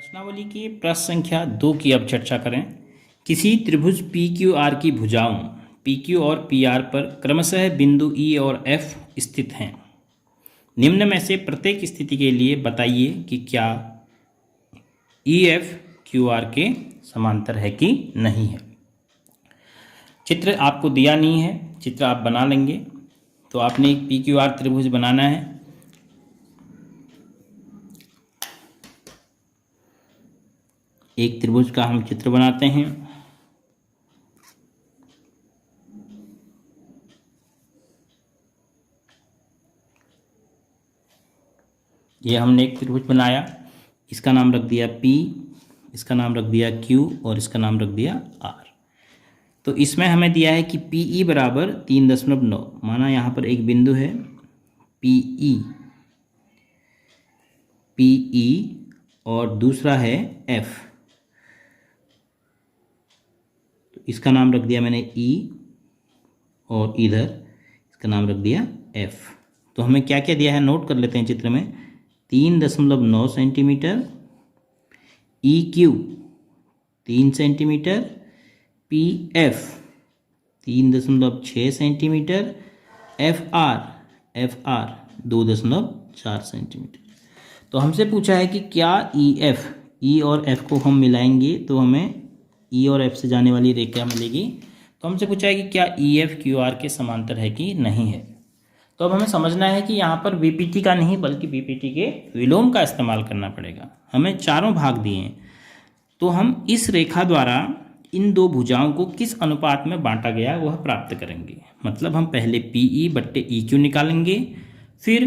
प्रश्नावली की प्रश्न संख्या 2 की अब चर्चा करें। किसी त्रिभुज पी क्यू आर की भुजाओं पी क्यू और पी आर पर क्रमशः बिंदु ई और एफ स्थित हैं। निम्न में से प्रत्येक स्थिति के लिए बताइए कि क्या ई एफ क्यू आर के समांतर है कि नहीं है। चित्र आपको दिया नहीं है, चित्र आप बना लेंगे। तो आपने एक पी क्यू आर त्रिभुज बनाना है। एक त्रिभुज का हम चित्र बनाते हैं। ये हमने एक त्रिभुज बनाया, इसका नाम रख दिया P, इसका नाम रख दिया Q और इसका नाम रख दिया R। तो इसमें हमें दिया है कि PE बराबर 3.9, माना यहाँ पर एक बिंदु है PE और दूसरा है F। तो इसका नाम रख दिया मैंने E और इधर इसका नाम रख दिया F। तो हमें क्या क्या दिया है नोट कर लेते हैं चित्र में। 3.9 centimetre, EQ 3 centimetre, PF 3.6 centimetre, FR 2.4 centimetre. तो हमसे पूछा है कि क्या EF, E और F को हम मिलाएंगे तो हमें E और F से जाने वाली रेखा मिलेगी। तो हमसे पूछा है कि क्या EF QR के समांतर है कि नहीं है। तो अब हमें समझना है कि यहाँ पर VPT का नहीं बल्कि VPT के विलोम का इस्तेमाल करना पड़ेगा। हमें चारों भाग दिए हैं, तो हम इस रेखा द्वारा इन दो भुजाओं को किस अनुपात में बांटा गया वह प्राप्त करेंगे। मतलब हम पहले PE बट्टे EQ निकालेंगे, फिर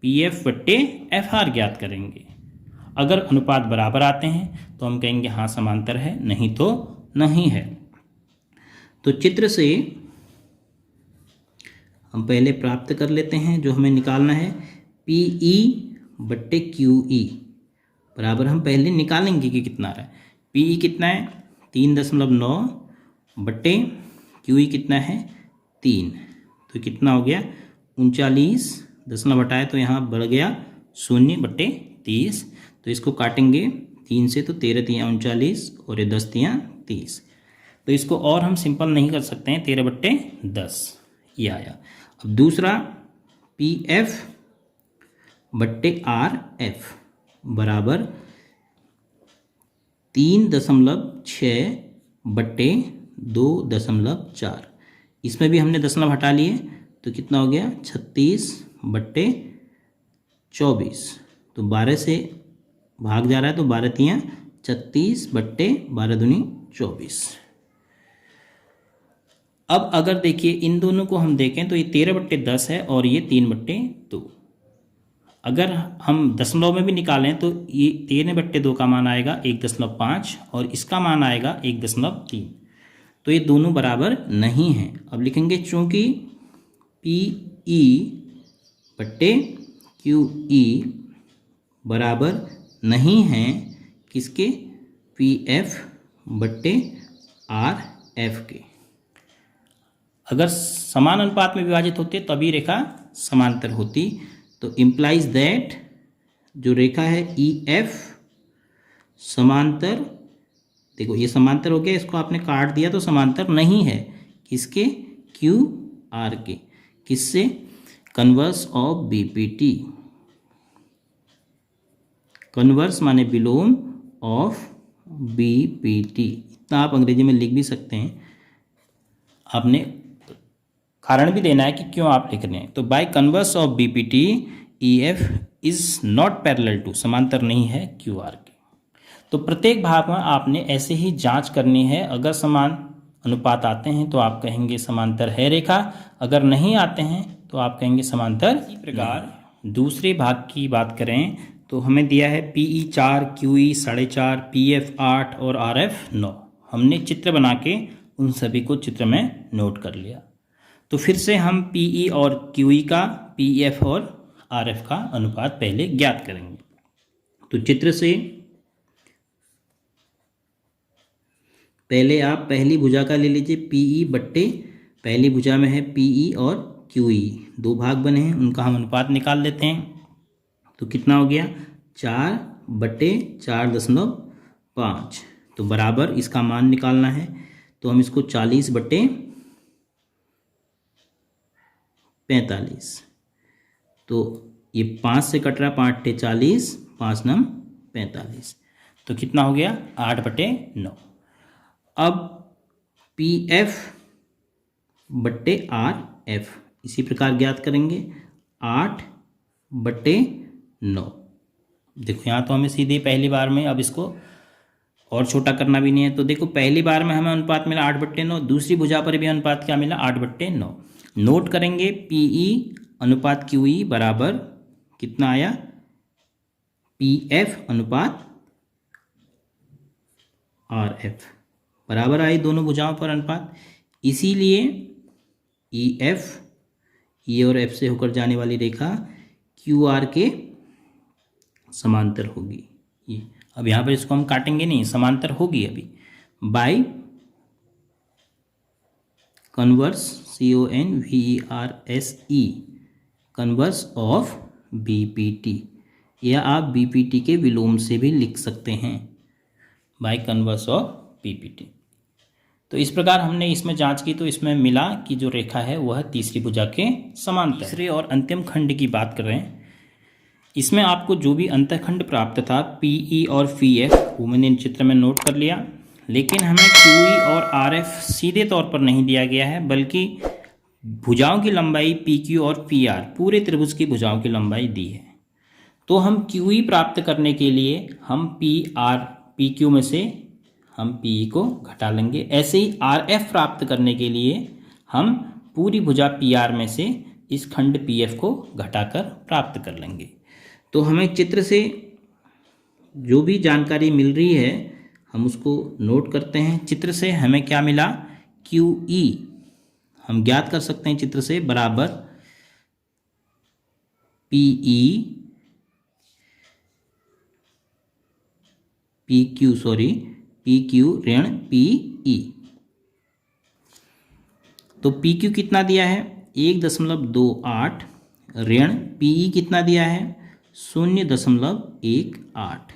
PF बट्टे FR ज्ञात करेंगे। अगर अनुपात बराबर आते हैं तो हम कहेंगे हाँ समांतर है, नहीं तो नहीं है। तो चित्र से हम पहले प्राप्त कर लेते हैं जो हमें निकालना है। PE बट्टे QE बराबर हम पहले निकालेंगे कि कितना है। PE कितना है 3.9 बट्टे QE कितना है 3, तो कितना हो गया 39। 10 हटाए तो यहाँ बढ़ गया 0 बट्टे 30। तो इसको काटेंगे 3 से तो 13 तियाँ 39 और ये 10 तियाँ 30। तो इसको और हम सिंपल नहीं कर सकते हैं, 13 बट्टे 10 ये आया। अब दूसरा PF बट्टे RF बराबर 3.6 बट्टे 2.4। इसमें भी हमने दशमलव हटा लिए तो कितना हो गया 36 बट्टे 24। तो 12 से भाग जा रहा है तो 12 तियाँ 36 बट्टे 12 दूनी 24। अब अगर देखिए इन दोनों को हम देखें तो ये 13 बट्टे 10 है और ये 3 बट्टे 2। अगर हम दशमलव में भी निकालें तो ये 13 बट्टे 2 का मान आएगा 1.5 और इसका मान आएगा 1.3। तो ये दोनों बराबर नहीं हैं। अब लिखेंगे चूँकि PE बट्टे QE बराबर नहीं है किसके, PF बट्टे RF के। अगर समान अनुपात में विभाजित होते तभी रेखा समांतर होती। तो इम्प्लाइज दैट जो रेखा है EF समांतर, देखो ये समांतर हो गया, इसको आपने काट दिया तो समांतर नहीं है किसके, QR के। किससे, कन्वर्स ऑफ BPT। कन्वर्स माने विलोम ऑफ BPT। इतना आप अंग्रेजी में लिख भी सकते हैं, आपने कारण भी देना है कि क्यों आप लिख रहे हैं। तो by converse of BPT EF is not parallel to, समांतर नहीं है QR के। तो प्रत्येक भाग में आपने ऐसे ही जांच करनी है। अगर समान अनुपात आते हैं तो आप कहेंगे समांतर है रेखा, अगर नहीं आते हैं तो आप कहेंगे समांतर। इसी प्रकार दूसरे भाग की बात करें तो हमें दिया है PE 4, QE 4.5, PF 8 और RF 9। हमने चित्र बना के उन सभी को चित्र में नोट कर लिया। तो फिर से हम PE और QE का, PF और RF का अनुपात पहले ज्ञात करेंगे। तो चित्र से पहले आप पहली भुजा का ले लीजिए PE बट्टे, पहली भुजा में है PE और QE, दो भाग बने हैं, उनका हम अनुपात निकाल लेते हैं। तो कितना हो गया 4/4.5, तो बराबर इसका मान निकालना है। तो हम इसको 40/45, तो ये 5 से कट रहा है, 5×8 = 40, 5×9 = 45, तो कितना हो गया 8/9। अब PF/RF इसी प्रकार ज्ञात करेंगे, 8/9। देखो यहाँ तो हमें सीधे पहली बार में, अब इसको और छोटा करना भी नहीं है, तो देखो पहली बार में हमें अनुपात मिला 8/9, दूसरी भुजा पर भी अनुपात क्या मिला 8/9। नोट करेंगे PE/QE बराबर कितना आया, PF/RF बराबर आई दोनों भुजाओं पर अनुपात। इसीलिए EF, E और F से होकर जाने वाली रेखा QR के समांतर होगी। ये अब यहाँ पर इसको हम काटेंगे नहीं, समांतर होगी अभी, by converse CONVERSE converse of BPT, या आप BPT के विलोम से भी लिख सकते हैं, बाय कन्वर्स ऑफ BPT। तो इस प्रकार हमने इसमें जांच की, तो इसमें मिला कि जो रेखा है वह तीसरी भुजा के समांतर। तीसरे और अंतिम खंड की बात कर रहे हैं, इसमें आपको जो भी अंतःखंड प्राप्त था PE और PF वो मैंने इन चित्र में नोट कर लिया, लेकिन हमें QE और RF सीधे तौर पर नहीं दिया गया है, बल्कि भुजाओं की लंबाई PQ और PR पूरे त्रिभुज की भुजाओं की लंबाई दी है। तो हम QE प्राप्त करने के लिए हम PQ में से हम PE को घटा लेंगे, ऐसे ही RF प्राप्त करने के लिए हम पूरी भुजा PR में से इस खंड PF को घटाकर प्राप्त कर लेंगे। तो हमें चित्र से जो भी जानकारी मिल रही है हम उसको नोट करते हैं। चित्र से हमें क्या मिला, QE हम ज्ञात कर सकते हैं चित्र से, बराबर PQ ऋण PE। तो PQ कितना दिया है 1.28, ऋण PE कितना दिया है 0.18।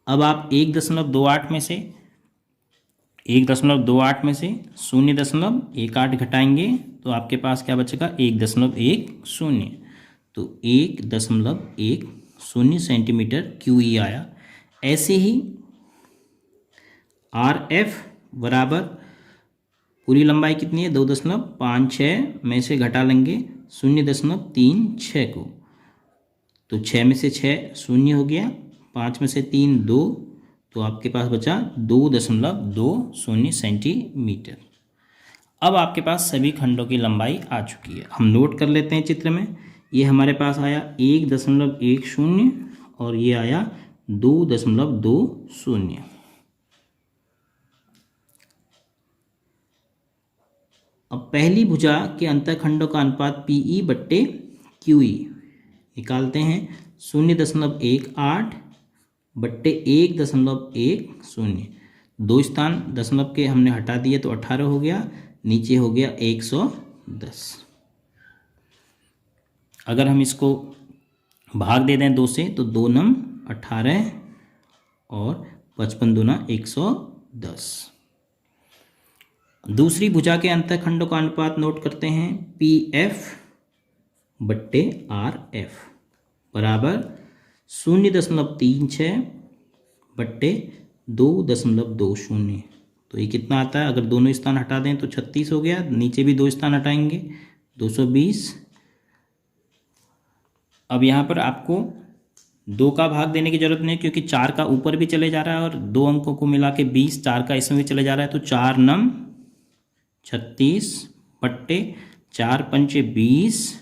अब आप 1.28 में से 0.18 घटाएंगे तो आपके पास क्या बचेगा 1.10, तो 1.10 सेंटीमीटर QE आया। ऐसे ही RF बराबर पूरी लंबाई कितनी है 2.56 में से घटा लेंगे 0.36 को, तो 6 में से 6 शून्य हो गया, 5 में से 3 2, तो आपके पास बचा 2.20 सेंटीमीटर। अब आपके पास सभी खंडों की लंबाई आ चुकी है। हम नोट कर लेते हैं चित्र में, ये हमारे पास आया 1.10 और ये आया 2.20। अब पहली भुजा के अंतःखंडों का अनुपात PE/QE निकालते हैं, 0.18/1.10, दो स्थान दशमलव के हमने हटा दिए तो 18 हो गया, नीचे हो गया 110। अगर हम इसको भाग दे दें 2 से तो 2×9 = 18 और 55×2 = 110। दूसरी भुजा के अंतःखंडों का अनुपात नोट करते हैं, PF/RF बराबर 0.36/2.20। तो ये कितना आता है, अगर दोनों स्थान हटा दें तो 36 हो गया, नीचे भी 2 स्थान हटाएंगे 220। अब यहाँ पर आपको 2 का भाग देने की जरूरत नहीं, क्योंकि 4 का ऊपर भी चले जा रहा है और 2 अंकों को मिला के 20, 4 का इसमें भी चले जा रहा है, तो 4×9 = 36 बट्टे 4×5 = 20,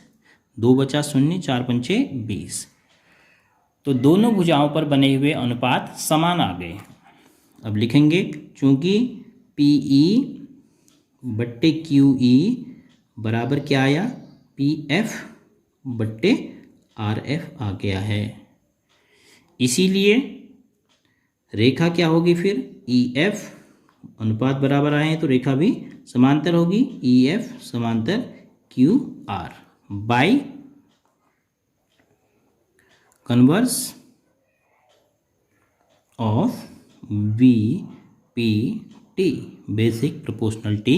2 बचा 0, 4×5 = 20। तो दोनों भुजाओं पर बने हुए अनुपात समान आ गए। अब लिखेंगे, चूंकि PE/QE बराबर क्या आया, PF/RF आ गया है। इसीलिए रेखा क्या होगी फिर, EF अनुपात बराबर आए हैं तो रेखा भी समांतर होगी, EF समांतर QR bye converse of V P T, basic proportionality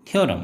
theorem.